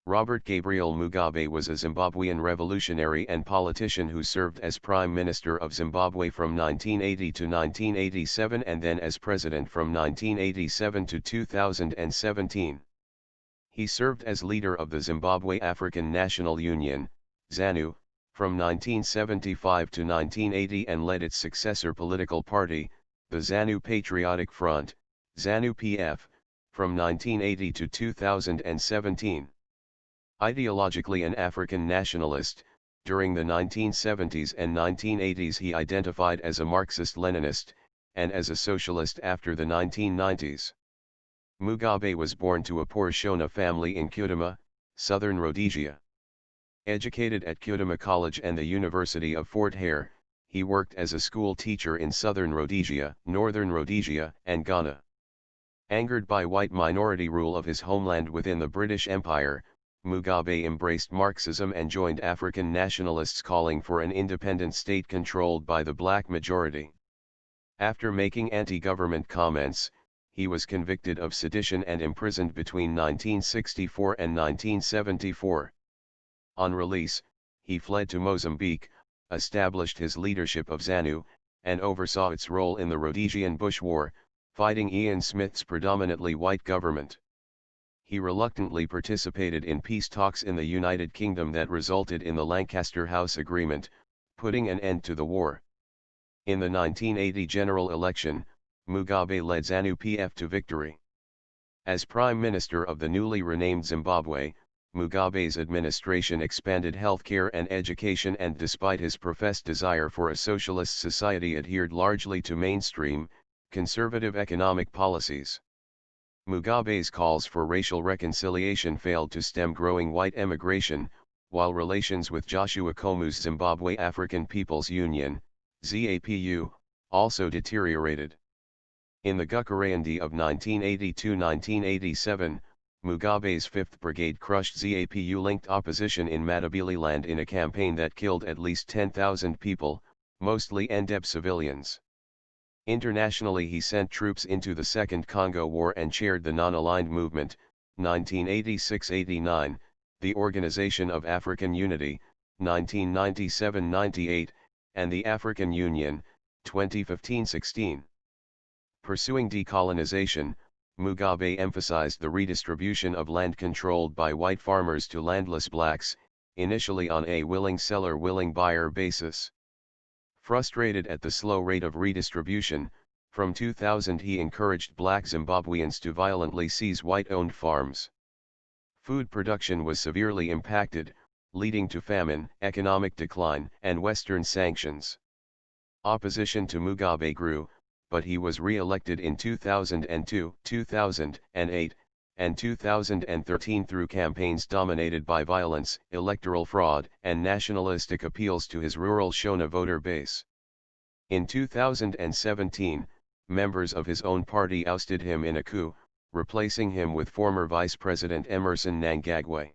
Robert Gabriel Mugabe was a Zimbabwean revolutionary and politician who served as Prime Minister of Zimbabwe from 1980 to 1987 and then as President from 1987 to 2017. He served as leader of the Zimbabwe African National Union, ZANU, from 1975 to 1980 and led its successor political party, the ZANU Patriotic Front, ZANU-PF, from 1980 to 2017. Ideologically an African nationalist, during the 1970s and 1980s he identified as a Marxist-Leninist, and as a socialist after the 1990s. Mugabe was born to a poor Shona family in Kudama, southern Rhodesia. Educated at Kudama College and the University of Fort Hare, he worked as a school teacher in southern Rhodesia, northern Rhodesia, and Ghana. Angered by white minority rule of his homeland within the British Empire, Mugabe embraced Marxism and joined African nationalists calling for an independent state controlled by the black majority. After making anti-government comments, he was convicted of sedition and imprisoned between 1964 and 1974. On release, he fled to Mozambique, established his leadership of ZANU, and oversaw its role in the Rhodesian Bush War, fighting Ian Smith's predominantly white government. He reluctantly participated in peace talks in the United Kingdom that resulted in the Lancaster House Agreement, putting an end to the war. In the 1980 general election, Mugabe led ZANU-PF to victory. As Prime Minister of the newly renamed Zimbabwe, Mugabe's administration expanded healthcare and education and despite his professed desire for a socialist society adhered largely to mainstream, conservative economic policies. Mugabe's calls for racial reconciliation failed to stem growing white emigration, while relations with Joshua Komu's Zimbabwe African People's Union, ZAPU, also deteriorated. In the Gukarayandi of 1982-1987, Mugabe's 5th Brigade crushed ZAPU-linked opposition in Matabeleland in a campaign that killed at least 10,000 people, mostly Ndeb civilians. Internationally he sent troops into the Second Congo War and chaired the Non-Aligned Movement, 1986-89, the Organization of African Unity, 1997-98, and the African Union, 2015-16. Pursuing decolonization, Mugabe emphasized the redistribution of land controlled by white farmers to landless blacks, initially on a willing seller willing buyer basis. Frustrated at the slow rate of redistribution, from 2000 he encouraged black Zimbabweans to violently seize white-owned farms. Food production was severely impacted, leading to famine, economic decline, and Western sanctions. Opposition to Mugabe grew, but he was re-elected in 2002, 2008, and 2013 through campaigns dominated by violence, electoral fraud, and nationalistic appeals to his rural Shona voter base. In 2017, members of his own party ousted him in a coup, replacing him with former Vice President Emmerson Mnangagwa.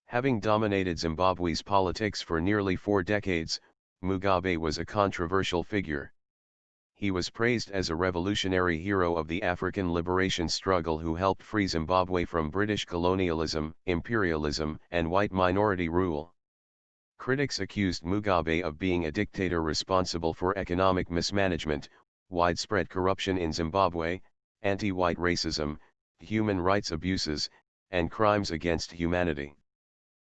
Having dominated Zimbabwe's politics for nearly 4 decades, Mugabe was a controversial figure. He was praised as a revolutionary hero of the African liberation struggle who helped free Zimbabwe from British colonialism, imperialism, and white minority rule. Critics accused Mugabe of being a dictator responsible for economic mismanagement, widespread corruption in Zimbabwe, anti-white racism, human rights abuses, and crimes against humanity.